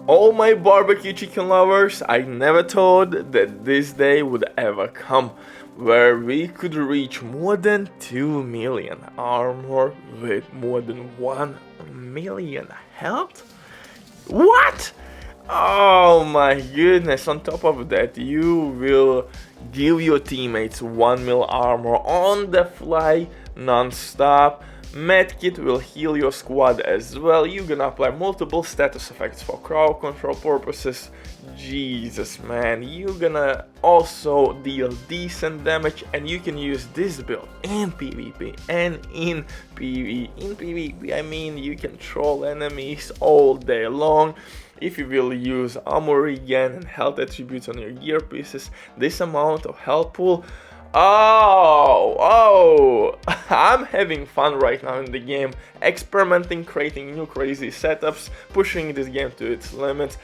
All my barbecue chicken lovers, I never thought that this day would ever come, where we could reach more than 2 million armor with more than 1 million health? What? Oh my goodness, on top of that, you will give your teammates 1 mil armor on the fly, non-stop. Medkit will heal your squad as well. You're gonna apply multiple status effects for crowd control purposes. Jesus man, you're gonna also deal decent damage, and you can use this build in PvP and in PvE. In PvP, I mean you can troll enemies all day long. If you will use armor regen and health attributes on your gear pieces, this amount of health pool. Oh, I'm having fun right now in the game, experimenting, creating new crazy setups, pushing this game to its limits.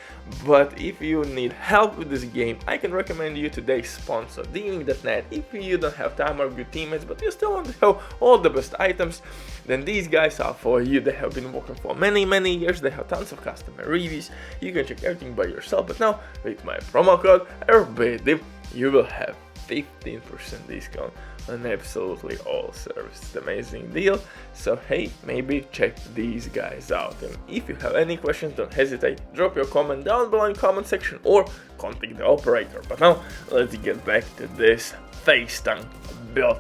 But if you need help with this game, I can recommend you today's sponsor, Gaming.net. If you don't have time or good teammates, but you still want to have all the best items, then these guys are for you. They have been working for many years, they have tons of customer reviews, you can check everything by yourself. But now, with my promo code RBDIP, you will have 15% discount on absolutely all services. It's an amazing deal. So hey, maybe check these guys out. And if you have any questions, don't hesitate, drop your comment down below in the comment section or contact the operator. But now let's get back to this facetank build.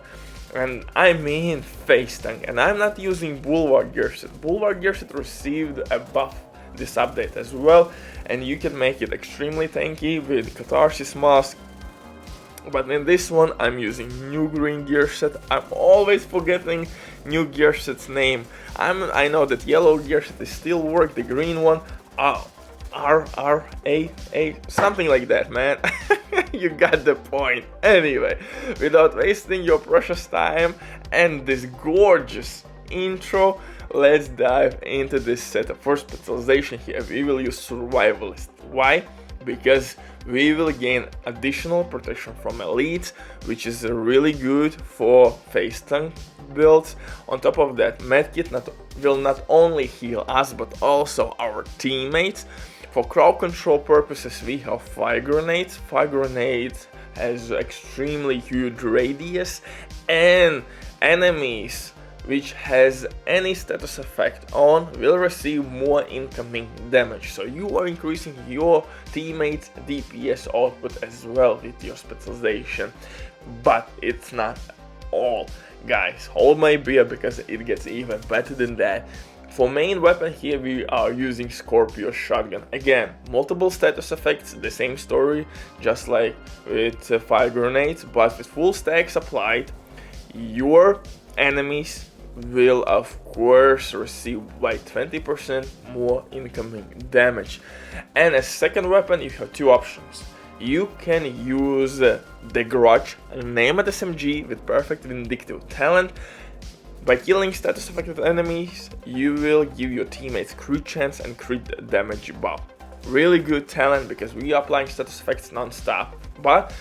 And I mean facetank, and I'm not using Bulwark Gearset. Bulwark Gearset received a buff this update as well, and you can make it extremely tanky with Catharsis Mask. But in this one, I'm using new green gear set. I'm always forgetting new gear set's name. I know that yellow gear set is still work, the green one, R-A, something like that, man. You got the point. Anyway, without wasting your precious time and this gorgeous intro, let's dive into this setup. For specialization here, we will use survivalist. Why? Because we will gain additional protection from elites, which is really good for facetank builds. On top of that, medkit will not only heal us but also our teammates. For crowd control purposes, we have fire grenades. Fire grenades has extremely huge radius, and enemies which has any status effect on will receive more incoming damage. So you are increasing your teammates' DPS output as well with your specialization. But it's not all, guys. Hold my beer because it gets even better than that. For main weapon here we are using Scorpio shotgun. Again, multiple status effects, the same story, just like with fire grenades, but with full stacks applied, your enemies will of course receive by 20% more incoming damage. And as second weapon you have two options. You can use the Grudge, name it SMG with perfect vindictive talent. By killing status affected enemies, you will give your teammates crit chance and crit damage buff. Really good talent because we are applying status effects non-stop. But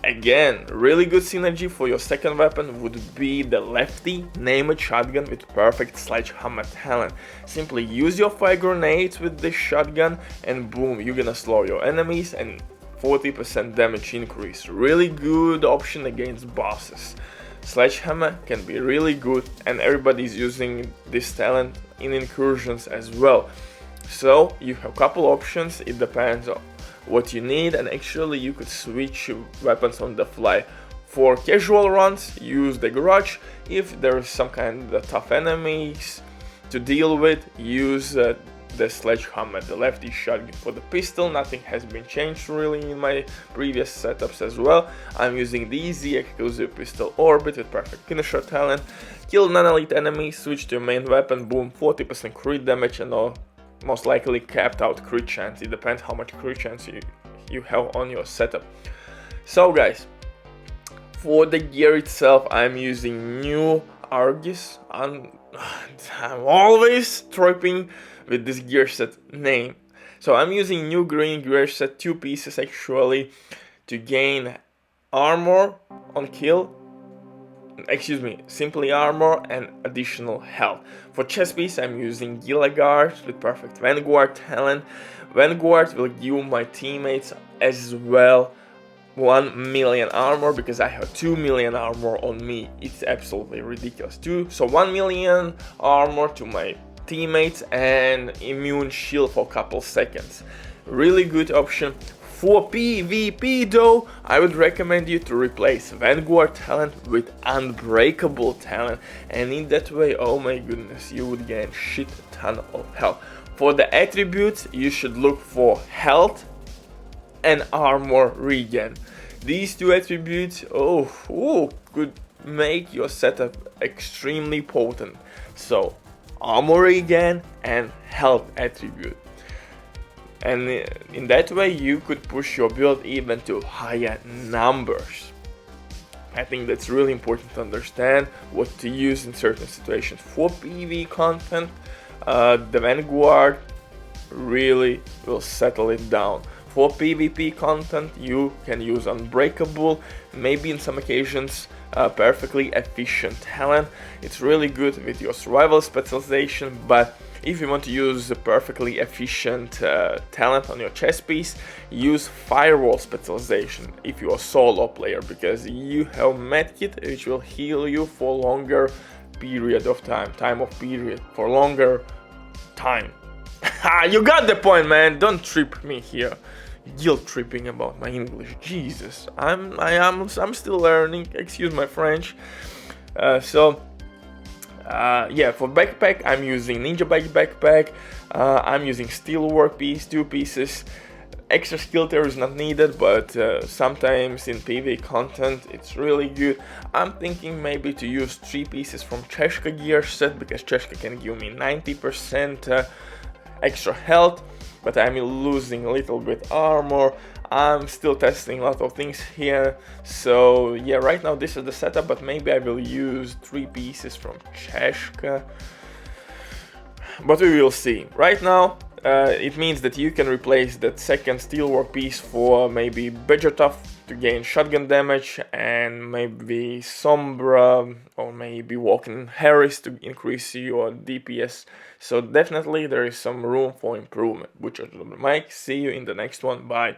again, really good synergy for your second weapon would be the lefty named shotgun with perfect sledgehammer talent. Simply use your fire grenades with this shotgun and boom, you're gonna slow your enemies and 40% damage increase. Really good option against bosses. Sledgehammer can be really good and everybody's using this talent in incursions as well. So you have a couple options, it depends on what you need, and actually you could switch weapons on the fly. For casual runs, use the Grudge. If there is some kind of tough enemies to deal with, use the sledgehammer, the lefty shotgun. For the pistol, nothing has been changed really in my previous setups as well. I'm using the easy exclusive pistol Orbit with perfect finisher talent. Kill non-elite enemies, switch to your main weapon, boom, 40% crit damage and all. Most likely capped out crit chance. It depends how much crit chance you have on your setup. So guys, for the gear itself, I'm using new Argus. I'm always tripping with this gear set name. So I'm using new green gear set, 2 pieces actually, to gain armor on kill simply armor and additional health. For chest piece, I'm using Gilligard with perfect Vanguard talent. Vanguard will give my teammates as well 1 million armor because I have 2 million armor on me. It's absolutely ridiculous too. So 1 million armor to my teammates and immune shield for a couple seconds. Really good option. For PvP though, I would recommend you to replace Vanguard talent with Unbreakable talent, and in that way, oh my goodness, you would gain shit ton of health. For the attributes, you should look for health and armor regen. These two attributes, could make your setup extremely potent. So, armor regen and health attribute. And in that way you could push your build even to higher numbers. I think that's really important to understand what to use in certain situations. For PvE content, the Vanguard really will settle it down. For PvP content, you can use Unbreakable, maybe in some occasions perfectly efficient talent. It's really good with your survival specialization, but if you want to use a perfectly efficient talent on your chest piece, use Firewall specialization if you're a solo player, because you have medkit which will heal you for longer period of time, for longer time. You got the point, man. Don't trip me here. Guilt tripping about my English. Jesus, I'm still learning. Excuse my French. For backpack, I'm using Ninja backpack. I'm using Steelwork piece, 2 pieces. Extra skill tier is not needed, but sometimes in PvE content it's really good. I'm thinking maybe to use 3 pieces from Cheshka gear set, because Cheshka can give me 90% extra health, but I'm losing a little bit armor. I'm still testing a lot of things here, so yeah, right now this is the setup, but maybe I will use 3 pieces from Cheshka, but we will see. Right now it means that you can replace that second Steelwork piece for maybe Bejetov to gain shotgun damage, and maybe Sombra or maybe Walking Harris to increase your DPS. So definitely there is some room for improvement. Butcher Mike, see you in the next one, bye.